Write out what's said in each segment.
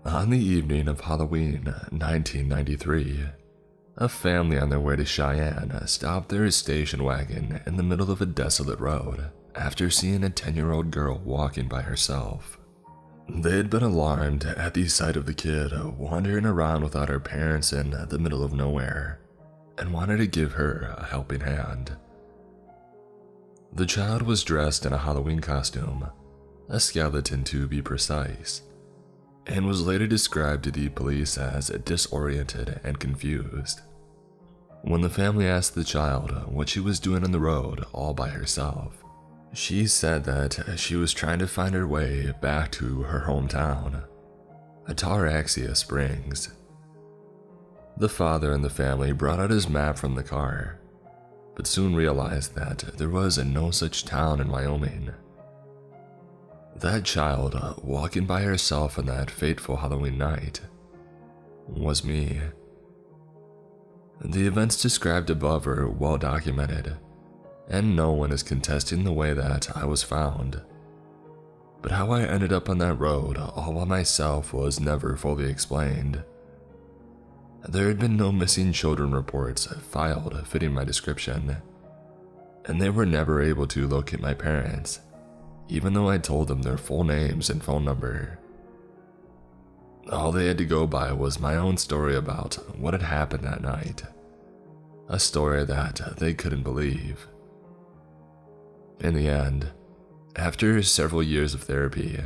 On the evening of Halloween 1993, a family on their way to Cheyenne stopped their station wagon in the middle of a desolate road after seeing a 10-year-old girl walking by herself. They had been alarmed at the sight of the kid wandering around without her parents in the middle of nowhere and wanted to give her a helping hand. The child was dressed in a Halloween costume, a skeleton to be precise, and was later described to the police as disoriented and confused. When the family asked the child what she was doing on the road all by herself, she said that she was trying to find her way back to her hometown, Ataraxia Springs. The father in the family brought out his map from the car, but soon realized that there was no such town in Wyoming. That child walking by herself on that fateful Halloween night was me. The events described above are well documented, and no one is contesting the way that I was found. But how I ended up on that road all by myself was never fully explained. There had been no missing children reports filed fitting my description, and they were never able to locate my parents, even though I told them their full names and phone number. All they had to go by was my own story about what had happened that night, a story that they couldn't believe. In the end, after several years of therapy,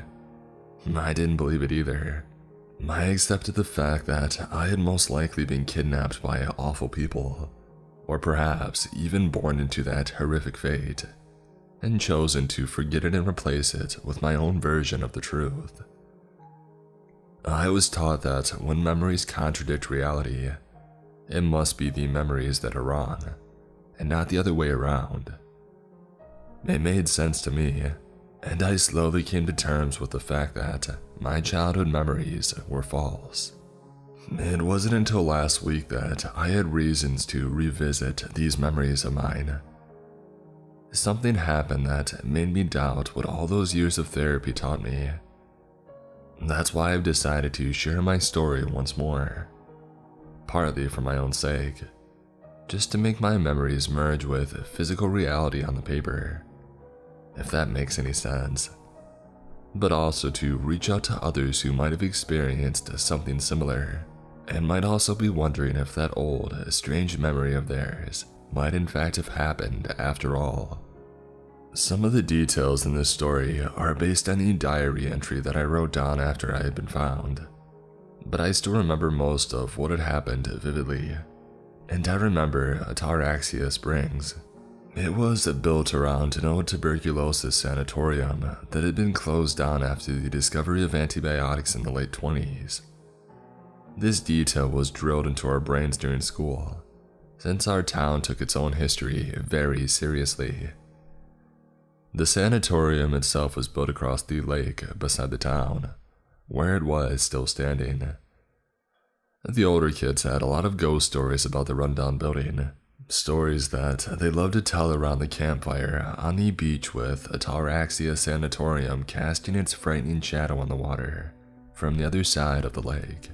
I didn't believe it either. I accepted the fact that I had most likely been kidnapped by awful people, or perhaps even born into that horrific fate, and chosen to forget it and replace it with my own version of the truth. I was taught that when memories contradict reality, it must be the memories that are wrong, and not the other way around. It made sense to me, and I slowly came to terms with the fact that my childhood memories were false. It wasn't until last week that I had reasons to revisit these memories of mine. Something happened that made me doubt what all those years of therapy taught me. That's why I've decided to share my story once more, partly for my own sake, just to make my memories merge with physical reality on the paper, if that makes any sense, but also to reach out to others who might have experienced something similar and might also be wondering if that old, strange memory of theirs might in fact have happened after all. Some of the details in this story are based on a diary entry that I wrote down after I had been found, but I still remember most of what had happened vividly, and I remember Ataraxia Springs. It was built around an old tuberculosis sanatorium that had been closed down after the discovery of antibiotics in the late 20s. This detail was drilled into our brains during school, since our town took its own history very seriously. The sanatorium itself was built across the lake beside the town, where it was still standing. The older kids had a lot of ghost stories about the rundown building, stories that they loved to tell around the campfire on the beach, with Ataraxia Sanatorium casting its frightening shadow on the water from the other side of the lake.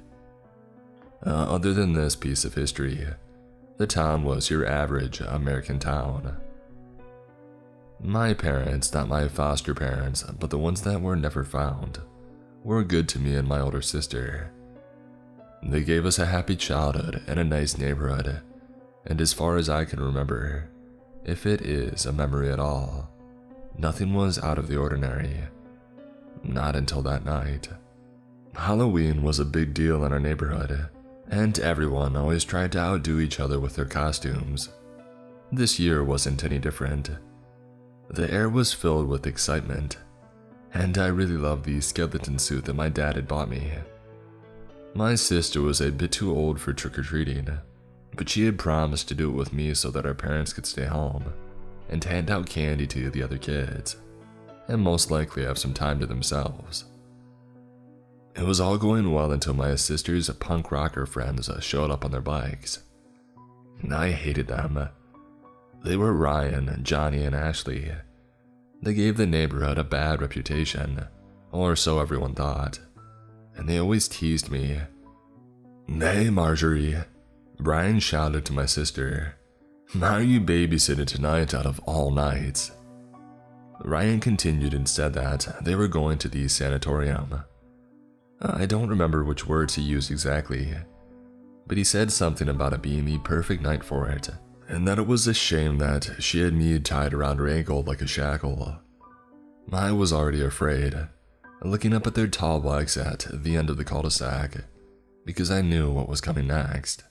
Other than this piece of history, the town was your average American town. My parents, not my foster parents, but the ones that were never found, were good to me and my older sister. They gave us a happy childhood and a nice neighborhood, and as far as I can remember, if it is a memory at all, nothing was out of the ordinary. Not until that night. Halloween was a big deal in our neighborhood, and everyone always tried to outdo each other with their costumes. This year wasn't any different. The air was filled with excitement, and I really loved the skeleton suit that my dad had bought me. My sister was a bit too old for trick-or-treating, but she had promised to do it with me so that our parents could stay home and hand out candy to the other kids, and most likely have some time to themselves. It was all going well until my sister's punk rocker friends showed up on their bikes. I hated them. They were Ryan, Johnny, and Ashley. They gave the neighborhood a bad reputation, or so everyone thought, and they always teased me. "Hey, Marjorie," Brian shouted to my sister. "How are you babysitting tonight out of all nights?" Ryan continued and said that they were going to the sanatorium. I don't remember which words he used exactly, but he said something about it being the perfect night for it, and that it was a shame that she had me tied around her ankle like a shackle. I was already afraid, looking up at their tall bikes at the end of the cul-de-sac, because I knew what was coming next.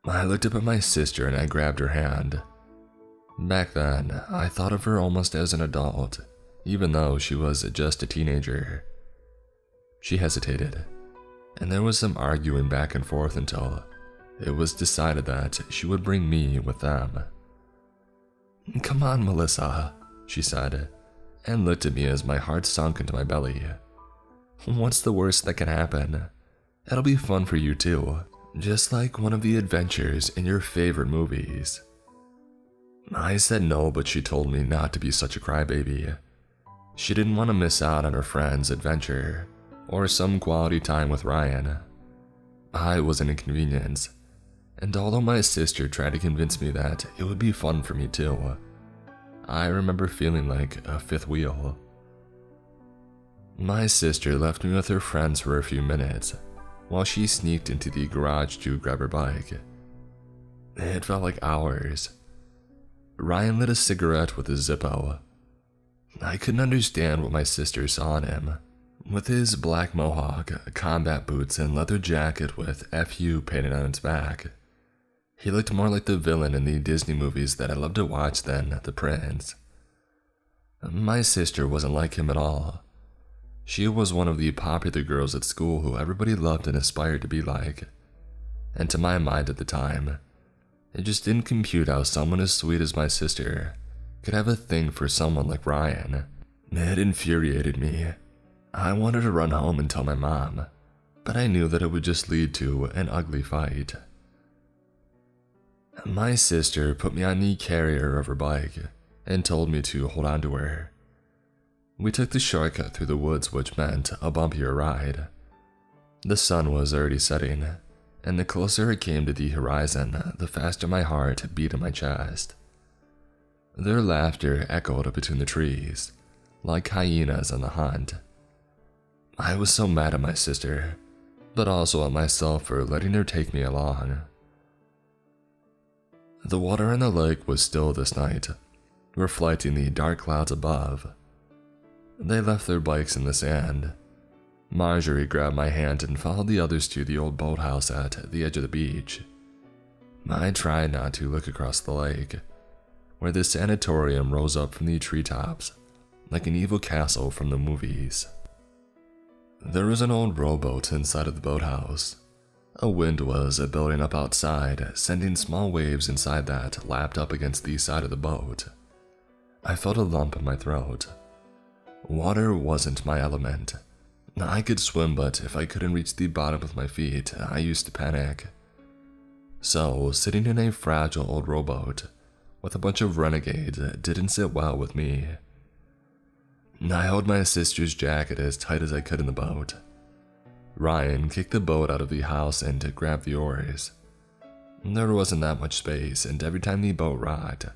I looked up at my sister and I grabbed her hand. Back then, I thought of her almost as an adult, even though she was just a teenager. She hesitated, and there was some arguing back and forth until it was decided that she would bring me with them. "Come on, Melissa," she said, and looked at me as my heart sunk into my belly. "What's the worst that can happen? It'll be fun for you too, just like one of the adventures in your favorite movies." I said no, but she told me not to be such a crybaby. She didn't want to miss out on her friend's adventure, or some quality time with Ryan. I was an inconvenience, and although my sister tried to convince me that it would be fun for me too, I remember feeling like a fifth wheel. My sister left me with her friends for a few minutes, while she sneaked into the garage to grab her bike. It felt like hours. Ryan lit a cigarette with his Zippo. I couldn't understand what my sister saw in him. With his black mohawk, combat boots, and leather jacket with FU painted on its back, he looked more like the villain in the Disney movies that I loved to watch than the prince. My sister wasn't like him at all. She was one of the popular girls at school who everybody loved and aspired to be like. And to my mind at the time, it just didn't compute how someone as sweet as my sister could have a thing for someone like Ryan. It infuriated me. I wanted to run home and tell my mom, but I knew that it would just lead to an ugly fight. My sister put me on the carrier of her bike and told me to hold on to her. We took the shortcut through the woods, which meant a bumpier ride. The sun was already setting, and the closer it came to the horizon, the faster my heart beat in my chest. Their laughter echoed between the trees, like hyenas on the hunt. I was so mad at my sister, but also at myself for letting her take me along. The water in the lake was still this night, reflecting the dark clouds above. They left their bikes in the sand. Marjorie grabbed my hand and followed the others to the old boathouse at the edge of the beach. I tried not to look across the lake, where the sanatorium rose up from the treetops, like an evil castle from the movies. There was an old rowboat inside of the boathouse. A wind was building up outside, sending small waves inside that lapped up against the side of the boat. I felt a lump in my throat. Water wasn't my element. I could swim, but if I couldn't reach the bottom with my feet, I used to panic. So, sitting in a fragile old rowboat with a bunch of renegades didn't sit well with me. I held my sister's jacket as tight as I could in the boat. Ryan kicked the boat out of the house and grabbed the oars. There wasn't that much space, and every time the boat rocked,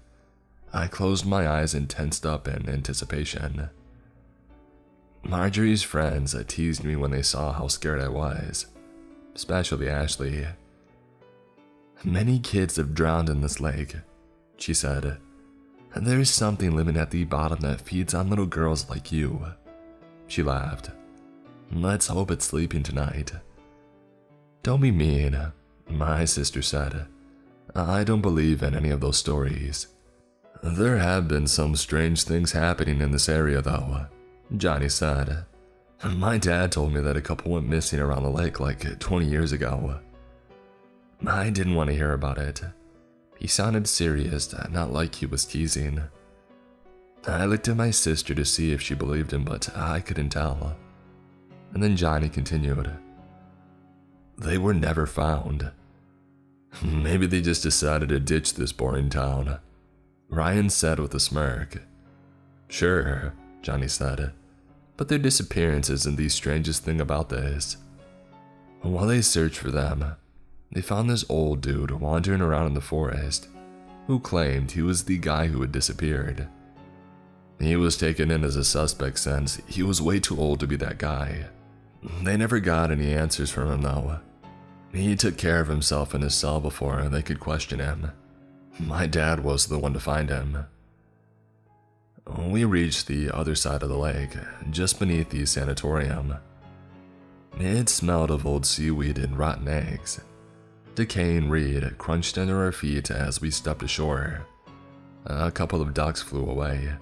I closed my eyes and tensed up in anticipation. Marjorie's friends teased me when they saw how scared I was, especially Ashley. "Many kids have drowned in this lake," she said. "There is something living at the bottom that feeds on little girls like you." She laughed. "Let's hope it's sleeping tonight." "Don't be mean," my sister said. "I don't believe in any of those stories." "There have been some strange things happening in this area though," Johnny said. "My dad told me that a couple went missing around the lake like 20 years ago." I didn't want to hear about it. He sounded serious, not like he was teasing. I looked at my sister to see if she believed him, but I couldn't tell. And then Johnny continued. "They were never found. Maybe they just decided to ditch this boring town," Ryan said with a smirk. "Sure," Johnny said. but their disappearance isn't the strangest thing about this. While they searched for them, they found this old dude wandering around in the forest who claimed he was the guy who had disappeared. He was taken in as a suspect since he was way too old to be that guy. They never got any answers from him though. He took care of himself in his cell before they could question him. My dad was the one to find him. We reached the other side of the lake, just beneath the sanatorium. It smelled of old seaweed and rotten eggs. Decaying reed crunched under our feet as we stepped ashore. A couple of ducks flew away,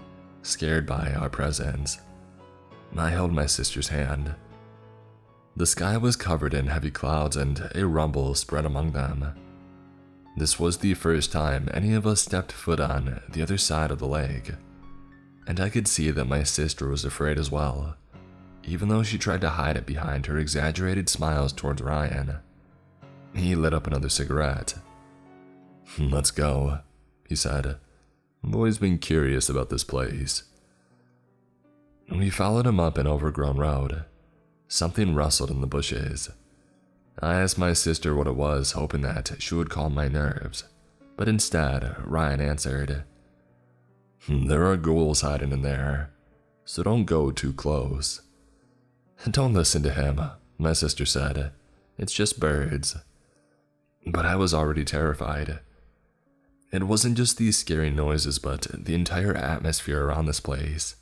scared by our presence. I held my sister's hand. The sky was covered in heavy clouds and a rumble spread among them. This was the first time any of us stepped foot on the other side of the lake, and I could see that my sister was afraid as well, even though she tried to hide it behind her exaggerated smiles towards Ryan. He lit up another cigarette. "Let's go," he said. "I've always been curious about this place." We followed him up an overgrown road. Something rustled in the bushes. I asked my sister what it was, hoping that she would calm my nerves, but instead, Ryan answered, "There are ghouls hiding in there, so don't go too close." "Don't listen to him," my sister said. "It's just birds." But I was already terrified. It wasn't just these scary noises, but the entire atmosphere around this place.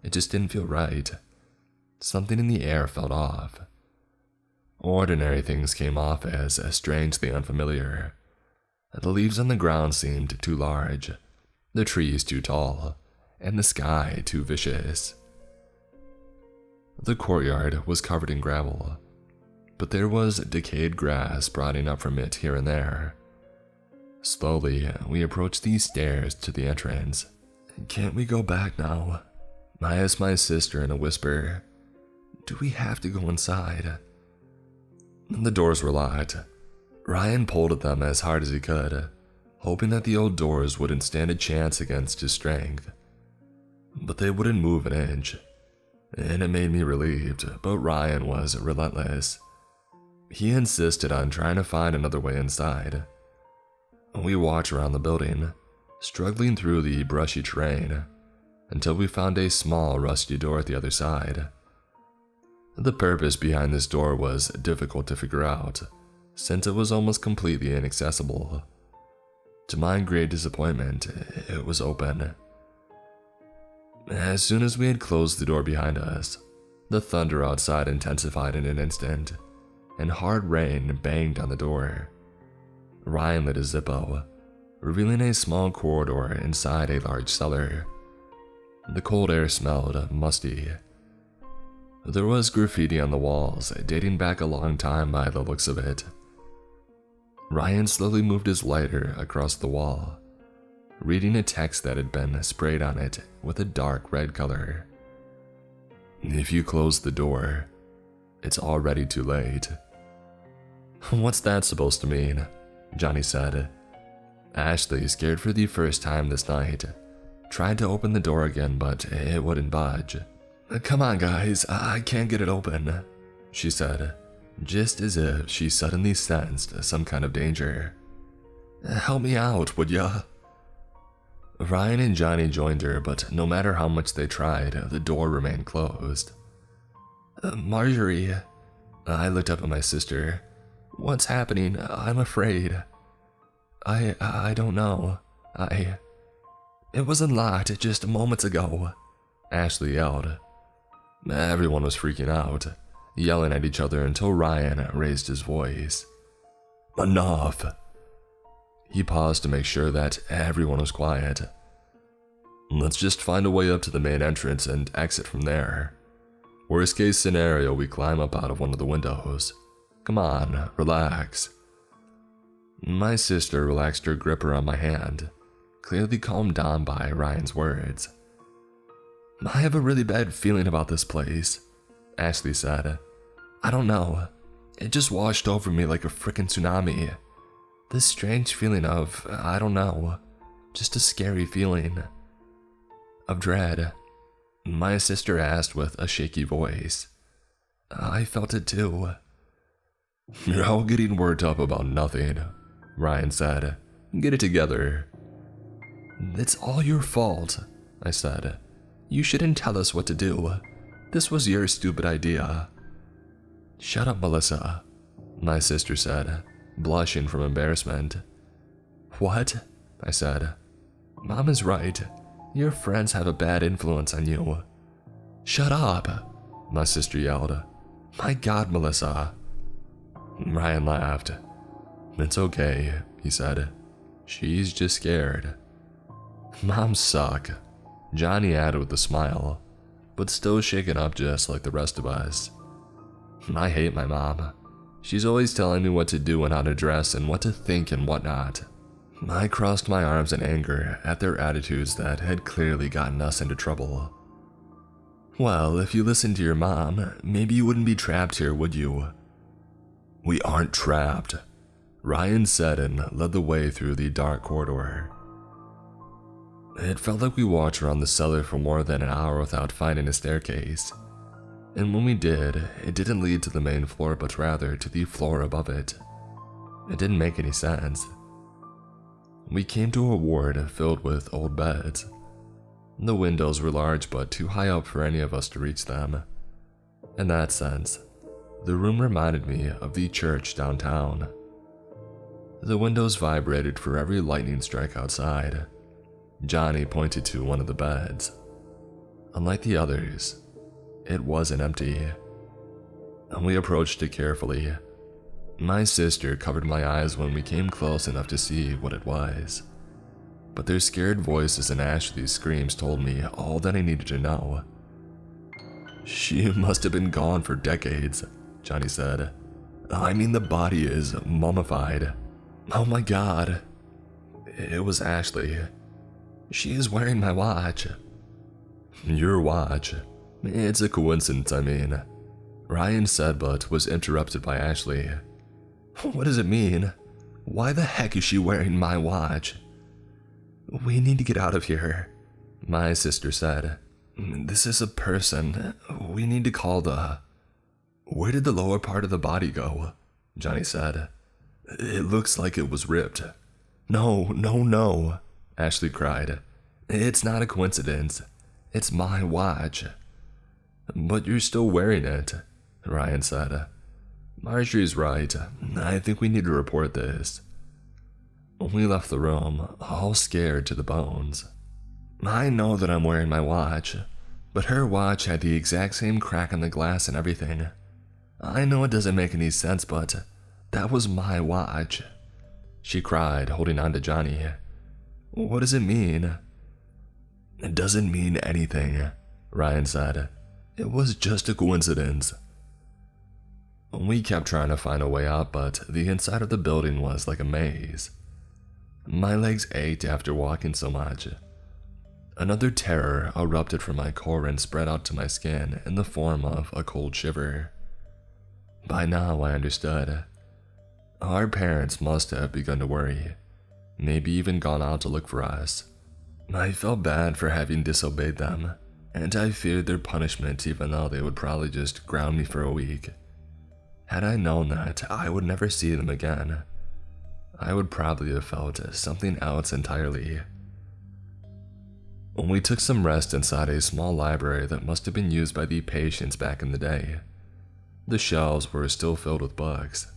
It just didn't feel right. Something in the air felt off. Ordinary things came off as strangely unfamiliar. The leaves on the ground seemed too large, the trees too tall, and the sky too vicious. The courtyard was covered in gravel, but there was decayed grass sprouting up from it here and there. Slowly, we approached these stairs to the entrance. "Can't we go back now?" I asked my sister in a whisper. "Do we have to go inside?" The doors were locked. Ryan pulled at them as hard as he could, hoping that the old doors wouldn't stand a chance against his strength. But they wouldn't move an inch, and it made me relieved, but Ryan was relentless. He insisted on trying to find another way inside. We walked around the building, struggling through the brushy terrain, until we found a small rusty door at the other side. The purpose behind this door was difficult to figure out, since it was almost completely inaccessible. To my great disappointment, it was open. As soon as we had closed the door behind us, the thunder outside intensified in an instant, and hard rain banged on the door. Ryan lit a Zippo, revealing a small corridor inside a large cellar. The cold air smelled musty. There was graffiti on the walls, dating back a long time by the looks of it. Ryan slowly moved his lighter across the wall, reading a text that had been sprayed on it with a dark red color. "If you close the door, it's already too late." "What's that supposed to mean?" Johnny said. Ashley, scared for the first time this night, tried to open the door again, but it wouldn't budge. "Come on, guys, I can't get it open," she said, just as if she suddenly sensed some kind of danger. "Help me out, would ya?" Ryan and Johnny joined her, but no matter how much they tried, the door remained closed. "Marjorie," I looked up at my sister. "What's happening? I'm afraid." I don't know. It was unlocked just moments ago," Ashley yelled. Everyone was freaking out, yelling at each other until Ryan raised his voice. "Enough!" He paused to make sure that everyone was quiet. "Let's just find a way up to the main entrance and exit from there. Worst case scenario, we climb up out of one of the windows. Come on, relax." My sister relaxed her grip around my hand, clearly calmed down by Ryan's words. "I have a really bad feeling about this place," Ashley said. "I don't know. It just washed over me like a frickin' tsunami. This strange feeling of, I don't know, just a scary feeling. Of dread." My sister asked with a shaky voice. I felt it too. You're all getting worked up about nothing, Ryan said. Get it together. It's all your fault, I said. You shouldn't tell us what to do. This was your stupid idea. Shut up, Melissa, my sister said, blushing from embarrassment. What? I said. Mom is right. Your friends have a bad influence on you. Shut up, my sister yelled. My God, Melissa. Ryan laughed. It's okay, he said. She's just scared. Moms suck, Johnny added with a smile, but still shaken up just like the rest of us. I hate my mom. She's always telling me what to do and how to dress and what to think and whatnot. I crossed my arms in anger at their attitudes that had clearly gotten us into trouble. Well, if you listened to your mom, maybe you wouldn't be trapped here, would you? We aren't trapped, Ryan said and led the way through the dark corridor. It felt like we walked around the cellar for more than an hour without finding a staircase. And when we did, it didn't lead to the main floor but rather to the floor above it. It didn't make any sense. We came to a ward filled with old beds. The windows were large but too high up for any of us to reach them. In that sense, the room reminded me of the church downtown. The windows vibrated for every lightning strike outside. Johnny pointed to one of the beds. Unlike the others, it wasn't empty. We approached it carefully. My sister covered my eyes when we came close enough to see what it was. But their scared voices and Ashley's screams told me all that I needed to know. She must have been gone for decades, Johnny said. I mean, the body is mummified. Oh my God. It was Ashley. She is wearing my watch. Your watch? It's a coincidence, I mean. Ryan said, but was interrupted by Ashley. What does it mean? Why the heck is she wearing my watch? We need to get out of here, my sister said. This is a person. We need to call the... Where did the lower part of the body go? Johnny said. It looks like it was ripped. No, Ashley cried. It's not a coincidence. It's my watch. But you're still wearing it, Ryan said. Marjorie's right. I think we need to report this. We left the room, all scared to the bones. I know that I'm wearing my watch, but her watch had the exact same crack in the glass and everything. I know it doesn't make any sense, but that was my watch. She cried, holding on to Johnny. What does it mean? It doesn't mean anything, Ryan said. It was just a coincidence. We kept trying to find a way out, but the inside of the building was like a maze. My legs ached after walking so much. Another terror erupted from my core and spread out to my skin in the form of a cold shiver. By now I understood. Our parents must have begun to worry, maybe even gone out to look for us. I felt bad for having disobeyed them, and I feared their punishment even though they would probably just ground me for a week. Had I known that I would never see them again, I would probably have felt something else entirely. We took some rest inside a small library that must have been used by the patients back in the day. The shelves were still filled with books,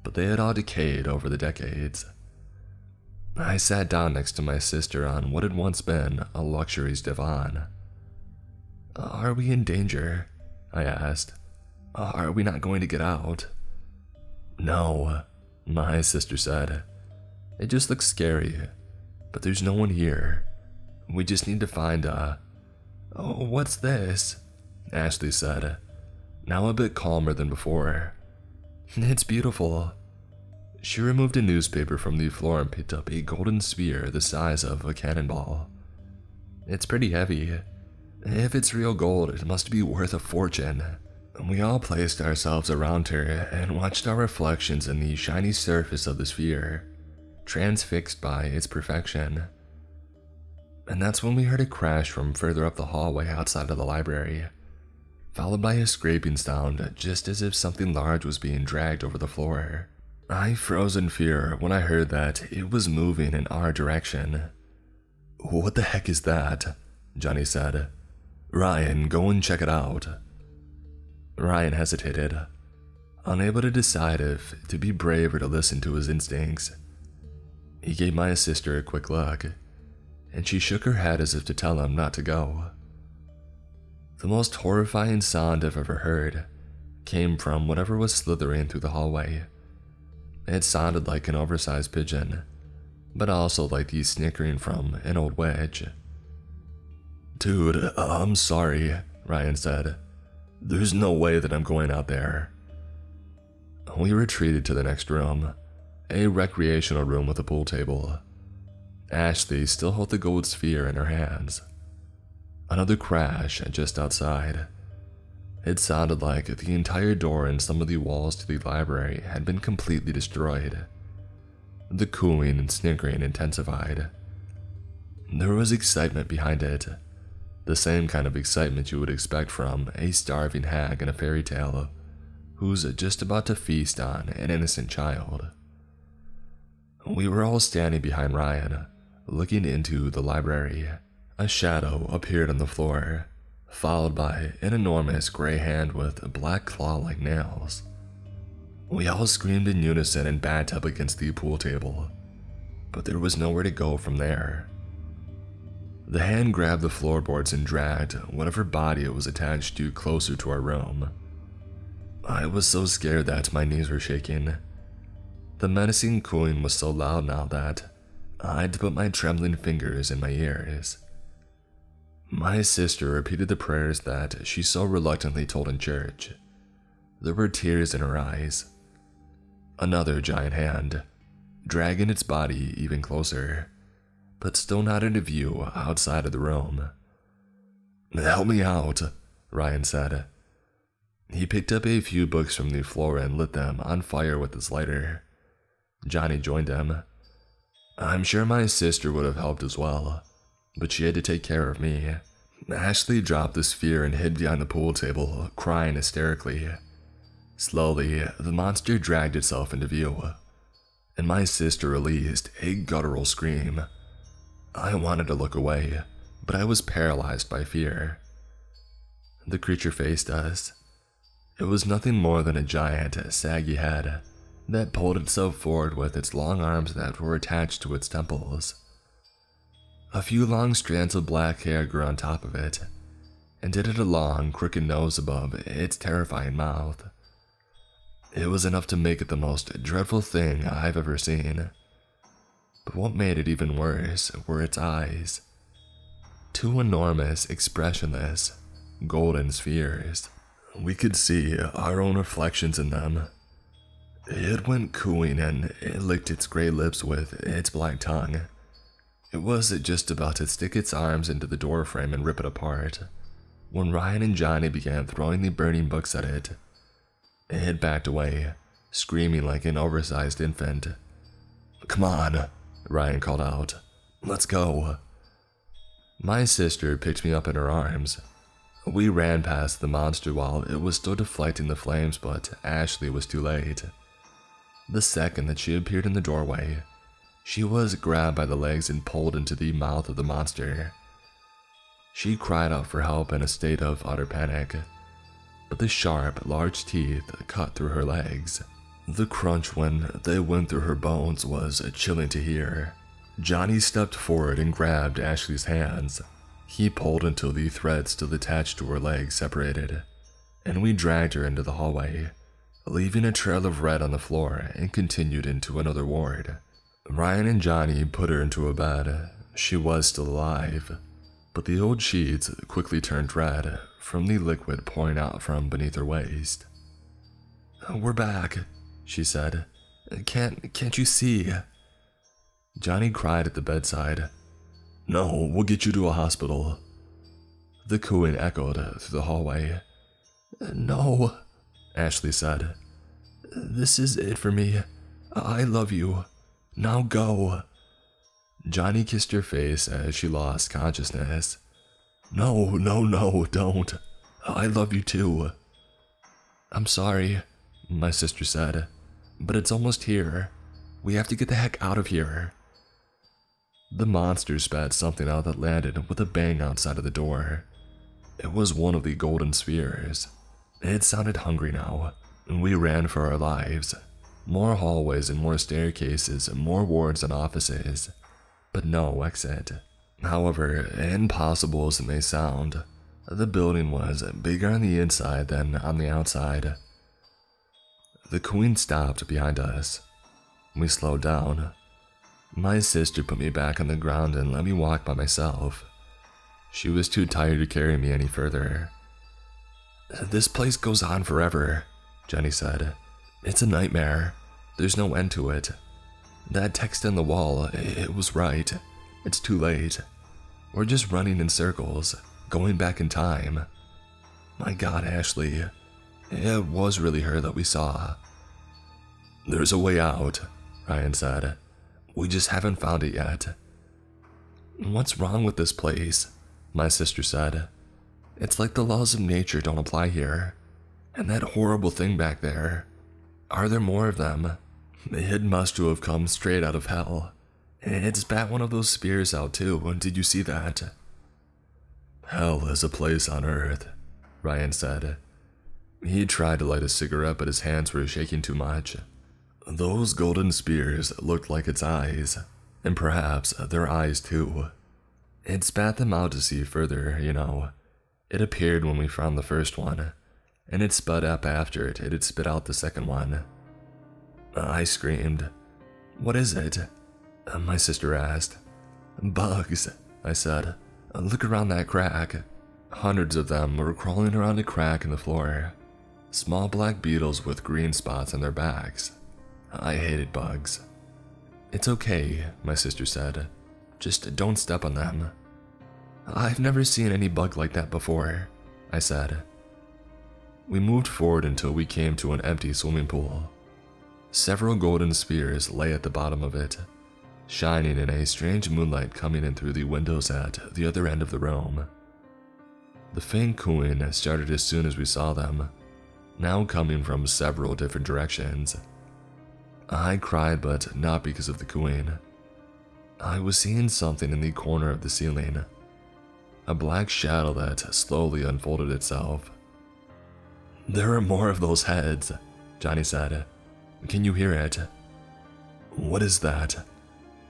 but they had all decayed over the decades. I sat down next to my sister on what had once been a luxury's divan. Are we in danger? I asked. Are we not going to get out? No, my sister said. It just looks scary, but there's no one here. We just need to find a... Oh, what's this? Ashley said, now a bit calmer than before. It's beautiful. She removed a newspaper from the floor and picked up a golden sphere the size of a cannonball. It's pretty heavy. If it's real gold, it must be worth a fortune. We all placed ourselves around her and watched our reflections in the shiny surface of the sphere, transfixed by its perfection. And that's when we heard a crash from further up the hallway outside of the library, followed by a scraping sound, just as if something large was being dragged over the floor. I froze in fear when I heard that it was moving in our direction. "What the heck is that?" Johnny said. "Ryan, go and check it out." Ryan hesitated, unable to decide if to be brave or to listen to his instincts. He gave my sister a quick look, and she shook her head as if to tell him not to go. The most horrifying sound I've ever heard came from whatever was slithering through the hallway. It sounded like an oversized pigeon, but also like the snickering from an old witch. "Dude, I'm sorry," Ryan said. "There's no way that I'm going out there." We retreated to the next room, a recreational room with a pool table. Ashley still held the gold sphere in her hands. Another crash just outside. It sounded like the entire door and some of the walls to the library had been completely destroyed. The cooing and snickering intensified. There was excitement behind it, the same kind of excitement you would expect from a starving hag in a fairy tale who's just about to feast on an innocent child. We were all standing behind Ryan, looking into the library. A shadow appeared on the floor, followed by an enormous gray hand with black claw-like nails. We all screamed in unison and backed up against the pool table, but there was nowhere to go from there. The hand grabbed the floorboards and dragged whatever body it was attached to closer to our room. I was so scared that my knees were shaking. The menacing cooing was so loud now that I had to put my trembling fingers in my ears. My sister repeated the prayers that she so reluctantly told in church. There were tears in her eyes. Another giant hand, dragging its body even closer, but still not into view outside of the room. "Help me out," Ryan said. He picked up a few books from the floor and lit them on fire with his lighter. Johnny joined him. I'm sure my sister would have helped as well, but she had to take care of me. Ashley dropped the sphere and hid behind the pool table, crying hysterically. Slowly, the monster dragged itself into view, and my sister released a guttural scream. I wanted to look away, but I was paralyzed by fear. The creature faced us. It was nothing more than a giant, saggy head that pulled itself forward with its long arms that were attached to its temples. A few long strands of black hair grew on top of it, and it had a long, crooked nose above its terrifying mouth. It was enough to make it the most dreadful thing I've ever seen. But what made it even worse were its eyes. Two enormous, expressionless, golden spheres. We could see our own reflections in them. It went cooing and it licked its gray lips with its black tongue. It was just about to stick its arms into the doorframe and rip it apart, when Ryan and Johnny began throwing the burning books at it. It backed away, screaming like an oversized infant. "Come on," Ryan called out. "Let's go." My sister picked me up in her arms. We ran past the monster while it was still deflecting the flames, but Ashley was too late. The second that she appeared in the doorway, she was grabbed by the legs and pulled into the mouth of the monster. She cried out for help in a state of utter panic, but the sharp, large teeth cut through her legs. The crunch when they went through her bones was chilling to hear. Johnny stepped forward and grabbed Ashley's hands. He pulled until the thread still attached to her legs separated, and we dragged her into the hallway, leaving a trail of red on the floor, and continued into another ward. Ryan and Johnny put her into a bed. She was still alive, but the old sheets quickly turned red from the liquid pouring out from beneath her waist. "We're back," she said. Can't you see?" Johnny cried at the bedside. "No, we'll get you to a hospital." The cooing echoed through the hallway. "No," Ashley said. "This is it for me. I love you. Now go." Johnny kissed her face as she lost consciousness. No, no, no, don't. I love you too. I'm sorry, my sister said, but it's almost here. We have to get the heck out of here. The monster spat something out that landed with a bang outside of the door. It was one of the golden spheres. It sounded hungry now, and we ran for our lives. More hallways and more staircases and more wards and offices, but no exit. However, impossible as it may sound, the building was bigger on the inside than on the outside. The queen stopped behind us. We slowed down. My sister put me back on the ground and let me walk by myself. She was too tired to carry me any further. This place goes on forever, Jenny said. It's a nightmare. There's no end to it. That text on the wall, it was right. It's too late. We're just running in circles, going back in time. My God, Ashley. It was really her that we saw. There's a way out, Ryan said. We just haven't found it yet. What's wrong with this place? My sister said. It's like the laws of nature don't apply here. And that horrible thing back there. Are there more of them? It must have come straight out of hell. It spat one of those spears out too, did you see that? Hell is a place on earth, Ryan said. He tried to light a cigarette, but his hands were shaking too much. Those golden spears looked like its eyes, and perhaps their eyes too. It spat them out to see further, you know. It appeared when we found the first one, and it sped up after it had spit out the second one. I screamed. What is it? My sister asked. Bugs, I said. Look around that crack. Hundreds of them were crawling around a crack in the floor. Small black beetles with green spots on their backs. I hated bugs. It's okay, my sister said. Just don't step on them. I've never seen any bug like that before, I said. We moved forward until we came to an empty swimming pool. Several golden spheres lay at the bottom of it, shining in a strange moonlight coming in through the windows at the other end of the room. The faint cooing started as soon as we saw them, now coming from several different directions. I cried, but not because of the cooing. I was seeing something in the corner of the ceiling, a black shadow that slowly unfolded itself. There are more of those heads, Johnny said. Can you hear it? What is that?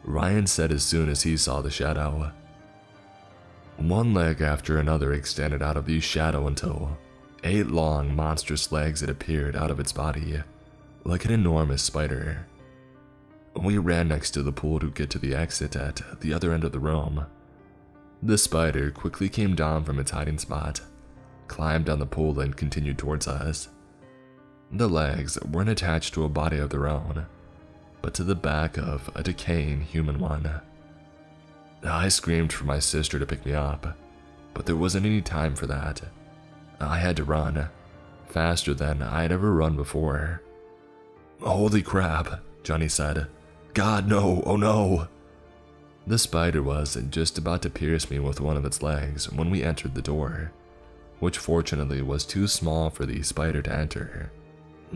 Ryan said as soon as he saw the shadow. One leg after another extended out of the shadow until 8 long, monstrous legs had appeared out of its body, like an enormous spider. We ran next to the pool to get to the exit at the other end of the room. The spider quickly came down from its hiding spot, climbed down the pool and continued towards us. The legs weren't attached to a body of their own, but to the back of a decaying human one. I screamed for my sister to pick me up, but there wasn't any time for that. I had to run, faster than I'd ever run before. Holy crap, Johnny said. God, no, oh no. The spider was just about to pierce me with one of its legs when we entered the door, which fortunately was too small for the spider to enter.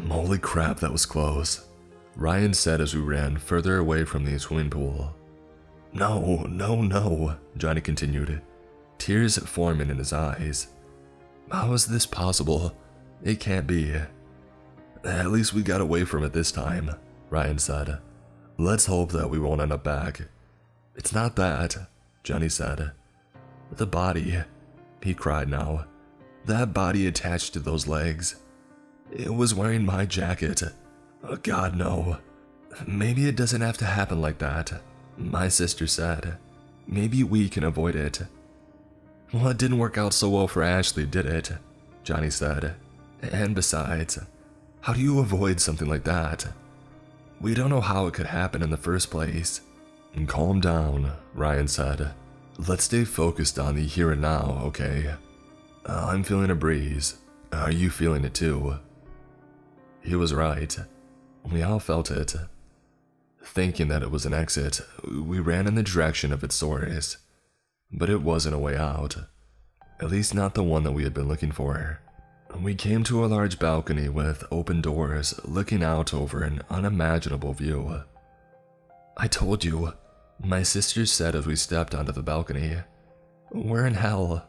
Holy crap, that was close, Ryan said as we ran further away from the swimming pool. No, no, no, Johnny continued, tears forming in his eyes. How is this possible? It can't be. At least we got away from it this time, Ryan said. Let's hope that we won't end up back. It's not that, Johnny said. The body, he cried now. That body attached to those legs. It was wearing my jacket. Oh, God, no. Maybe it doesn't have to happen like that, my sister said. Maybe we can avoid it. Well, it didn't work out so well for Ashley, did it? Johnny said. And besides, how do you avoid something like that? We don't know how it could happen in the first place. Calm down, Ryan said. Let's stay focused on the here and now, okay? I'm feeling a breeze. Are you feeling it too? He was right. We all felt it. Thinking that it was an exit, we ran in the direction of its source. But it wasn't a way out. At least not the one that we had been looking for. We came to a large balcony with open doors looking out over an unimaginable view. "I told you," my sister said as we stepped onto the balcony. "We're in hell."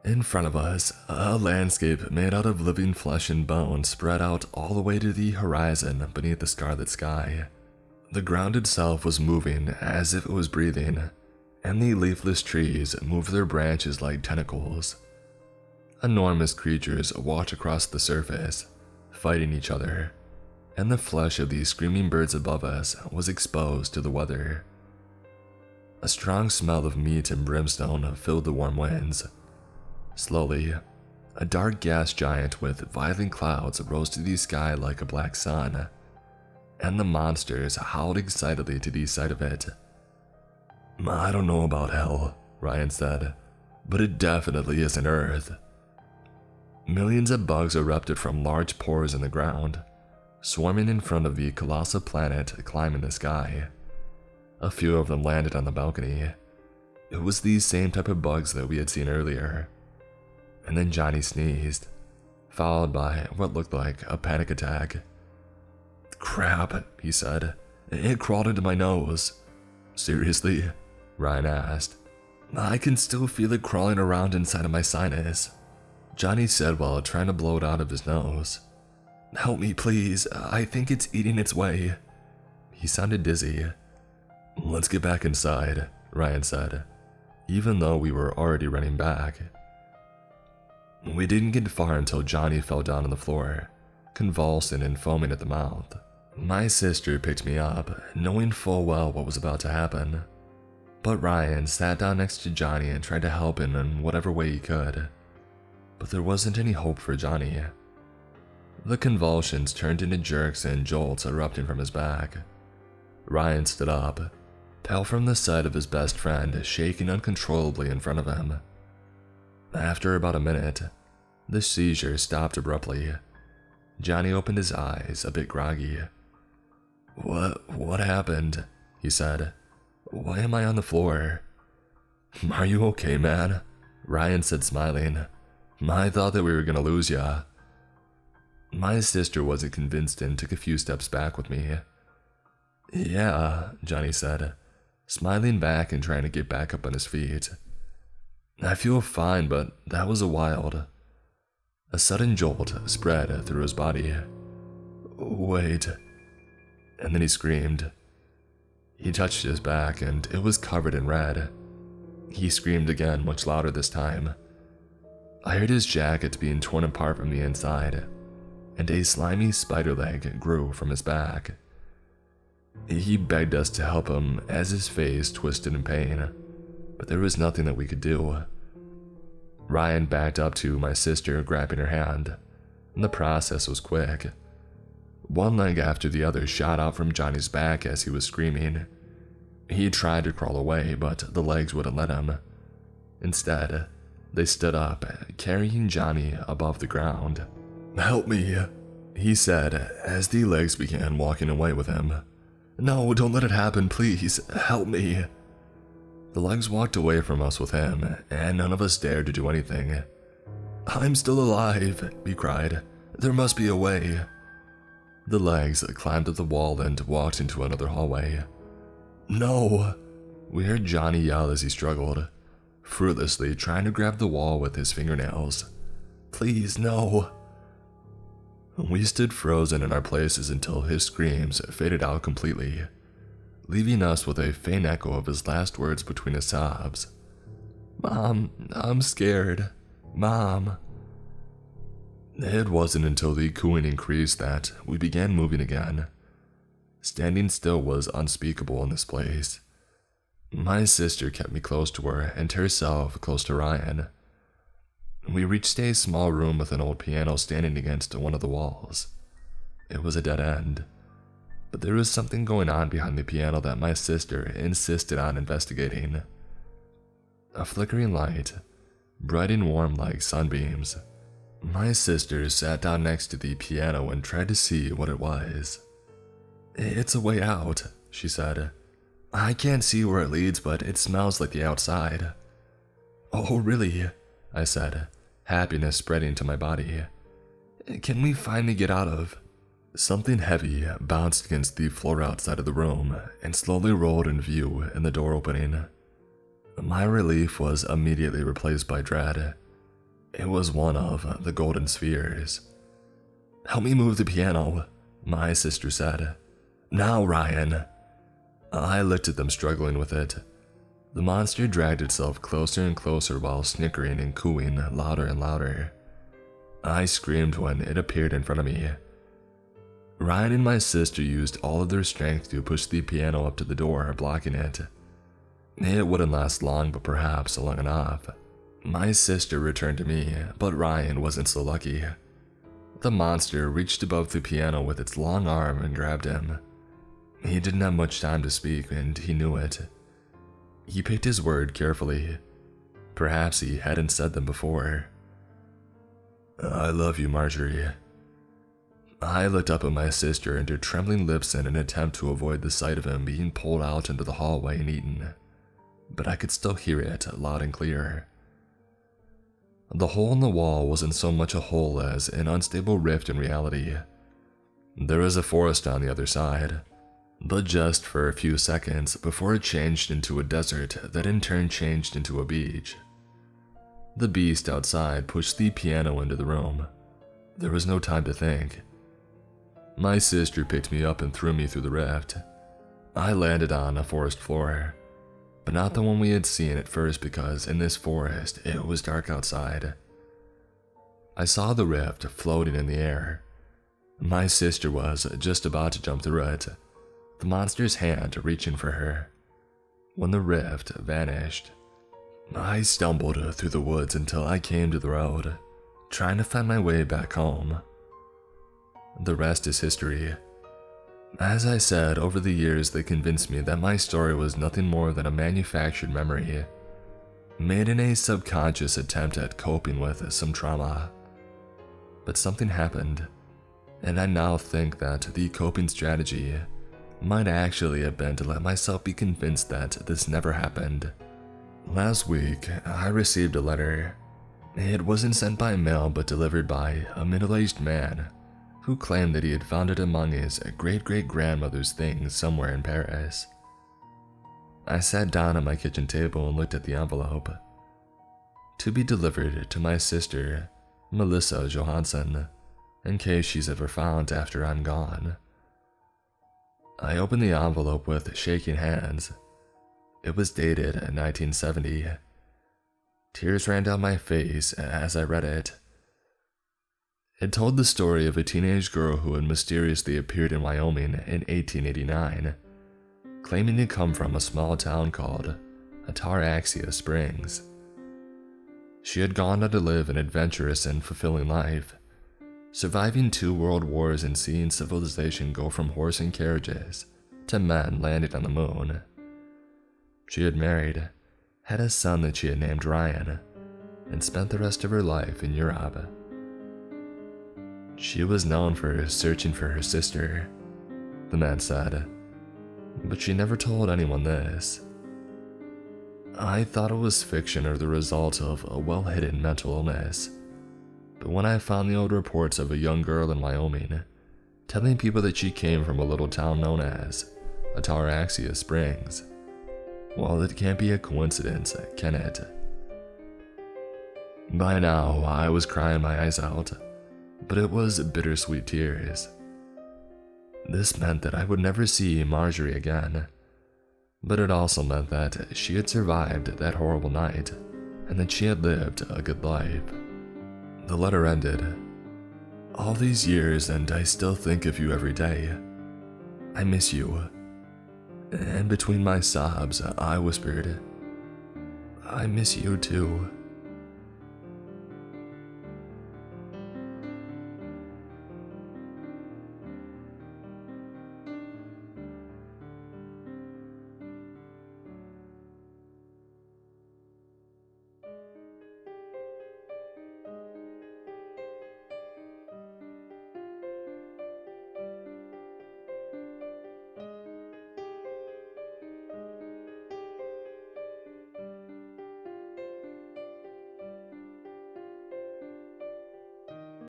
In front of us, a landscape made out of living flesh and bone spread out all the way to the horizon beneath the scarlet sky. The ground itself was moving as if it was breathing, and the leafless trees moved their branches like tentacles. Enormous creatures walked across the surface, fighting each other, and the flesh of these screaming birds above us was exposed to the weather. A strong smell of meat and brimstone filled the warm winds. Slowly, a dark gas giant with violent clouds rose to the sky like a black sun, and the monsters howled excitedly to the sight of it. "I don't know about hell," Ryan said, "but it definitely isn't Earth." Millions of bugs erupted from large pores in the ground, swarming in front of the colossal planet climbing the sky. A few of them landed on the balcony. It was these same type of bugs that we had seen earlier. And then Johnny sneezed, followed by what looked like a panic attack. "Crap," he said. "It crawled into my nose." "Seriously?" Ryan asked. "I can still feel it crawling around inside of my sinus," Johnny said while trying to blow it out of his nose. "Help me, please. I think it's eating its way." He sounded dizzy. "Let's get back inside," Ryan said, even though we were already running back. We didn't get far until Johnny fell down on the floor, convulsing and foaming at the mouth. My sister picked me up, knowing full well what was about to happen. But Ryan sat down next to Johnny and tried to help him in whatever way he could. But there wasn't any hope for Johnny. The convulsions turned into jerks and jolts erupting from his back. Ryan stood up, pale from the sight of his best friend shaking uncontrollably in front of him. After about a minute, the seizure stopped abruptly. Johnny opened his eyes, a bit groggy. What happened?" he said. "Why am I on the floor?" "Are you okay, man?" Ryan said, smiling. "I thought that we were gonna lose ya." My sister wasn't convinced and took a few steps back with me. "Yeah," Johnny said, smiling back and trying to get back up on his feet. "I feel fine, but that was wild." A sudden jolt spread through his body. "Wait." And then he screamed. He touched his back and it was covered in red. He screamed again, much louder this time. I heard his jacket being torn apart from the inside, and a slimy spider leg grew from his back. He begged us to help him as his face twisted in pain, but there was nothing that we could do. Ryan backed up to my sister, grabbing her hand, and the process was quick. One leg after the other shot out from Johnny's back as he was screaming. He tried to crawl away, but the legs wouldn't let him. Instead, they stood up, carrying Johnny above the ground. "Help me," he said as the legs began walking away with him. "No, don't let it happen, please. Help me." The legs walked away from us with him, and none of us dared to do anything. "I'm still alive," we cried. "There must be a way." The legs climbed up the wall and walked into another hallway. "No!" We heard Johnny yell as he struggled, fruitlessly trying to grab the wall with his fingernails. "Please, no!" We stood frozen in our places until his screams faded out completely, leaving us with a faint echo of his last words between his sobs. "Mom, I'm scared. Mom." It wasn't until the cooing increased that we began moving again. Standing still was unspeakable in this place. My sister kept me close to her and herself close to Ryan. We reached a small room with an old piano standing against one of the walls. It was a dead end, but there was something going on behind the piano that my sister insisted on investigating. A flickering light, bright and warm like sunbeams. My sister sat down next to the piano and tried to see what it was. "It's a way out," she said. I can't see where it leads, but it smells like the outside. Oh, really? I said, happiness spreading to my body. Can we finally get out of? Something heavy bounced against the floor outside of the room and slowly rolled in view in the door opening. My relief was immediately replaced by dread. It was one of the golden spheres. Help me move the piano, my sister said. Now, Ryan. I looked at them struggling with it. The monster dragged itself closer and closer while snickering and cooing louder and louder. I screamed when it appeared in front of me. Ryan and my sister used all of their strength to push the piano up to the door, blocking it. It wouldn't last long, but perhaps long enough. My sister returned to me, but Ryan wasn't so lucky. The monster reached above the piano with its long arm and grabbed him. He didn't have much time to speak, and he knew it. He picked his word carefully. Perhaps he hadn't said them before. I love you, Marjorie. I looked up at my sister and her trembling lips in an attempt to avoid the sight of him being pulled out into the hallway and eaten, but I could still hear it loud and clear. The hole in the wall wasn't so much a hole as an unstable rift in reality. There was a forest on the other side, but just for a few seconds before it changed into a desert that in turn changed into a beach. The beast outside pushed the piano into the room. There was no time to think. My sister picked me up and threw me through the rift. I landed on a forest floor, but not the one we had seen at first because in this forest it was dark outside. I saw the rift floating in the air. My sister was just about to jump through it, the monster's hand reaching for her, when the rift vanished. I stumbled through the woods until I came to the road, trying to find my way back home. The rest is history. As I said, over the years they convinced me that my story was nothing more than a manufactured memory, made in a subconscious attempt at coping with some trauma. But something happened, and I now think that the coping strategy might actually have been to let myself be convinced that this never happened. Last week, I received a letter. It wasn't sent by mail but delivered by a middle-aged man who claimed that he had found it among his great-great-grandmother's things somewhere in Paris. I sat down at my kitchen table and looked at the envelope. To be delivered to my sister, Melissa Johansson, in case she's ever found after I'm gone. I opened the envelope with shaking hands. It was dated 1970. Tears ran down my face as I read it. It told the story of a teenage girl who had mysteriously appeared in Wyoming in 1889, claiming to come from a small town called Ataraxia Springs. She had gone on to live an adventurous and fulfilling life, surviving 2 world wars and seeing civilization go from horse and carriages to men landing on the moon. She had married, had a son that she had named Ryan, and spent the rest of her life in Europe. She was known for searching for her sister, the man said, but she never told anyone this. I thought it was fiction or the result of a well-hidden mental illness, but when I found the old reports of a young girl in Wyoming telling people that she came from a little town known as Ataraxia Springs, well, it can't be a coincidence, can it? By now, I was crying my eyes out, but it was bittersweet tears. This meant that I would never see Marjorie again, but it also meant that she had survived that horrible night and that she had lived a good life. The letter ended. All these years and I still think of you every day. I miss you. And between my sobs, I whispered, I miss you too.